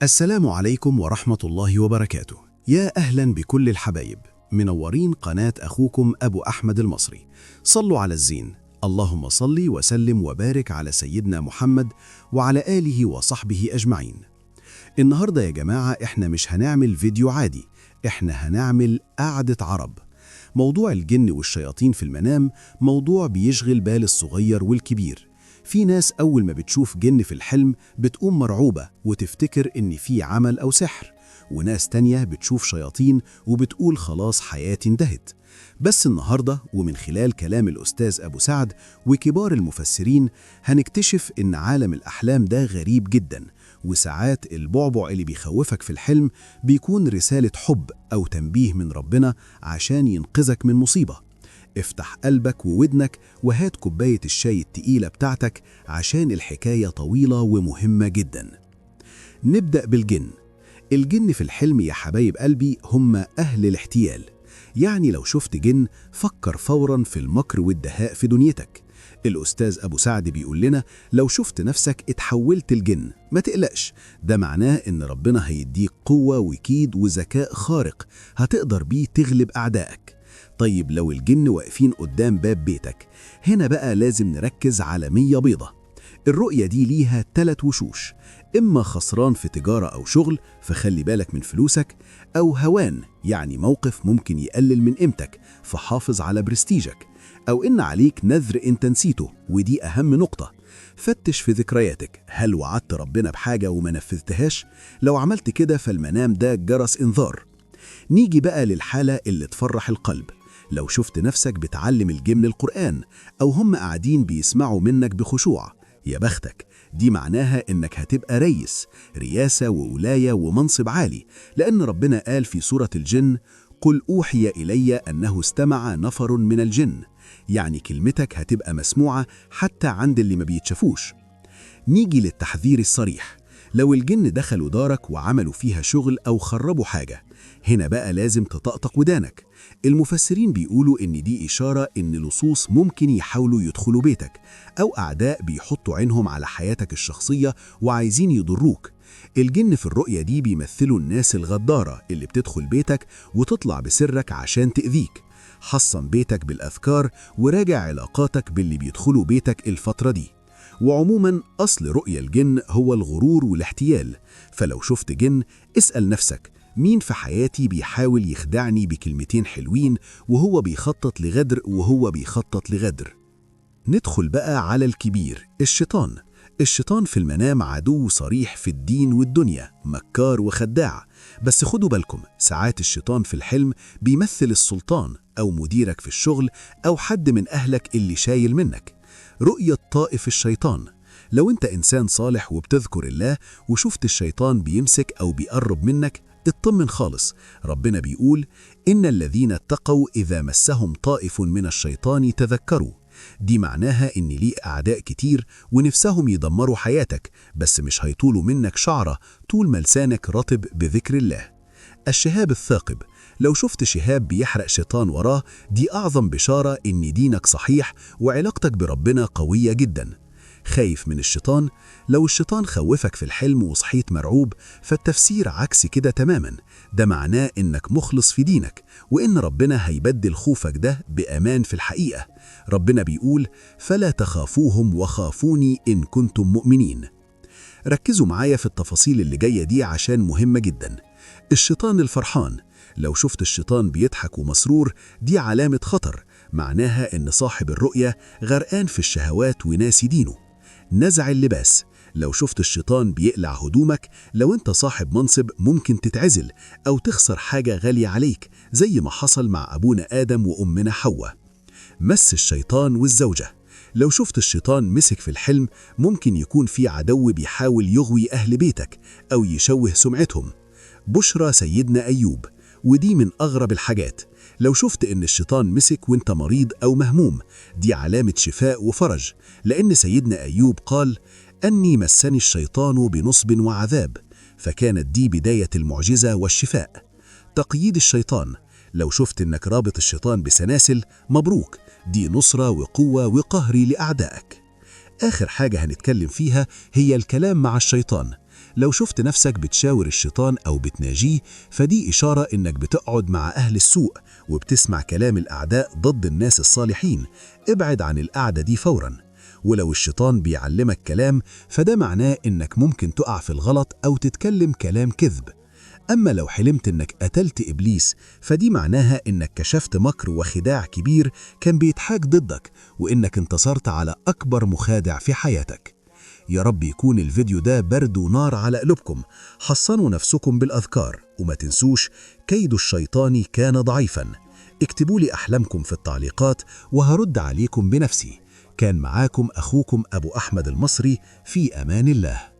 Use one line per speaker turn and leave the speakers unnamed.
السلام عليكم ورحمة الله وبركاته. يا أهلا بكل الحبايب، منورين قناة أخوكم أبو أحمد المصري. صلوا على الزين، اللهم صل وسلم وبارك على سيدنا محمد وعلى آله وصحبه أجمعين. النهاردة يا جماعة إحنا مش هنعمل فيديو عادي، إحنا هنعمل قعدة عرب. موضوع الجن والشياطين في المنام موضوع بيشغل بال الصغير والكبير. في ناس أول ما بتشوف جن في الحلم بتقوم مرعوبة وتفتكر إن في عمل أو سحر، وناس تانية بتشوف شياطين وبتقول خلاص حياتي انتهت. بس النهاردة ومن خلال كلام الأستاذ أبو سعد وكبار المفسرين هنكتشف إن عالم الأحلام ده غريب جدا، وساعات البعبع اللي بيخوفك في الحلم بيكون رسالة حب أو تنبيه من ربنا عشان ينقذك من مصيبة. افتح قلبك وودنك وهات كوباية الشاي التقيلة بتاعتك عشان الحكاية طويلة ومهمة جدا. نبدأ بالجن. الجن في الحلم يا حبايب قلبي هم أهل الاحتيال، يعني لو شفت جن فكر فورا في المكر والدهاء في دنيتك. الأستاذ أبو سعد بيقول لنا لو شفت نفسك اتحولت الجن ما تقلقش، ده معناه إن ربنا هيديك قوة وكيد وذكاء خارق هتقدر بيه تغلب أعدائك. طيب لو الجن واقفين قدام باب بيتك، هنا بقى لازم نركز على 100 بيضة. الرؤية دي ليها 3 وشوش، إما خسران في تجارة أو شغل فخلي بالك من فلوسك، أو هوان يعني موقف ممكن يقلل من قيمتك فحافظ على برستيجك، أو إن عليك نذر أنت نسيته ودي أهم نقطة. فتش في ذكرياتك، هل وعدت ربنا بحاجة وما نفذتهاش؟ لو عملت كده فالمنام ده جرس إنذار. نيجي بقى للحالة اللي تفرح القلب. لو شفت نفسك بتعلم الجن القرآن أو هم قاعدين بيسمعوا منك بخشوع، يا بختك، دي معناها إنك هتبقى ريس، رياسة وولاية ومنصب عالي، لأن ربنا قال في سورة الجن: قل أوحي إلي أنه استمع نفر من الجن، يعني كلمتك هتبقى مسموعة حتى عند اللي ما بيتشافوش. نيجي للتحذير الصريح. لو الجن دخلوا دارك وعملوا فيها شغل أو خربوا حاجة، هنا بقى لازم تطقطق ودانك. المفسرين بيقولوا إن دي إشارة إن لصوص ممكن يحاولوا يدخلوا بيتك، أو أعداء بيحطوا عينهم على حياتك الشخصية وعايزين يضروك. الجن في الرؤية دي بيمثلوا الناس الغدارة اللي بتدخل بيتك وتطلع بسرك عشان تأذيك. حصن بيتك بالأذكار وراجع علاقاتك باللي بيدخلوا بيتك الفترة دي. وعموما أصل رؤية الجن هو الغرور والاحتيال، فلو شفت جن اسأل نفسك: مين في حياتي بيحاول يخدعني بكلمتين حلوين وهو بيخطط لغدر؟ ندخل بقى على الكبير، الشيطان. الشيطان في المنام عدو صريح في الدين والدنيا، مكار وخداع. بس خدوا بالكم، ساعات الشيطان في الحلم بيمثل السلطان أو مديرك في الشغل أو حد من أهلك اللي شايل منك. رؤية طائف الشيطان. لو انت إنسان صالح وبتذكر الله وشفت الشيطان بيمسك أو بيقرب منك، اطمن خالص. ربنا بيقول: إن الذين اتقوا إذا مسهم طائف من الشيطان تذكروا. دي معناها إن ليك أعداء كتير ونفسهم يدمروا حياتك، بس مش هيطولوا منك شعرة طول ما لسانك رطب بذكر الله. الشهاب الثاقب. لو شفت شهاب بيحرق شيطان وراه، دي أعظم بشارة إن دينك صحيح وعلاقتك بربنا قوية جدا. خايف من الشيطان. لو الشيطان خوفك في الحلم وصحيت مرعوب، فالتفسير عكس كده تماما، ده معناه إنك مخلص في دينك وإن ربنا هيبدل خوفك ده بأمان في الحقيقة. ربنا بيقول: فلا تخافوهم وخافوني إن كنتم مؤمنين. ركزوا معايا في التفاصيل اللي جاية دي عشان مهمة جدا. الشيطان الفرحان. لو شفت الشيطان بيضحك ومسرور، دي علامة خطر، معناها إن صاحب الرؤية غرقان في الشهوات وناسي دينه. نزع اللباس. لو شفت الشيطان بيقلع هدومك، لو انت صاحب منصب ممكن تتعزل أو تخسر حاجة غالية عليك، زي ما حصل مع أبونا آدم وأمنا حواء. مس الشيطان والزوجة. لو شفت الشيطان مسك في الحلم، ممكن يكون في عدو بيحاول يغوي أهل بيتك أو يشوه سمعتهم. بشرى سيدنا أيوب، ودي من أغرب الحاجات. لو شفت إن الشيطان مسك وانت مريض أو مهموم، دي علامة شفاء وفرج، لأن سيدنا أيوب قال: أني مسني الشيطان بنصب وعذاب، فكانت دي بداية المعجزة والشفاء. تقييد الشيطان. لو شفت إنك رابط الشيطان بسلاسل، مبروك، دي نصرة وقوة وقهر لأعدائك. آخر حاجة هنتكلم فيها هي الكلام مع الشيطان. لو شفت نفسك بتشاور الشيطان أو بتناجيه، فدي إشارة إنك بتقعد مع أهل السوء وبتسمع كلام الأعداء ضد الناس الصالحين. ابعد عن القعدة دي فوراً. ولو الشيطان بيعلمك كلام، فده معناه إنك ممكن تقع في الغلط أو تتكلم كلام كذب. أما لو حلمت إنك قتلت إبليس، فدي معناها إنك كشفت مكر وخداع كبير كان بيتحاج ضدك، وإنك انتصرت على أكبر مخادع في حياتك. يا رب يكون الفيديو ده برد ونار على قلوبكم. حصنوا نفسكم بالأذكار، وما تنسوش كيد الشيطان كان ضعيفا. اكتبوا لي أحلامكم في التعليقات وهرد عليكم بنفسي. كان معاكم أخوكم أبو أحمد المصري، في أمان الله.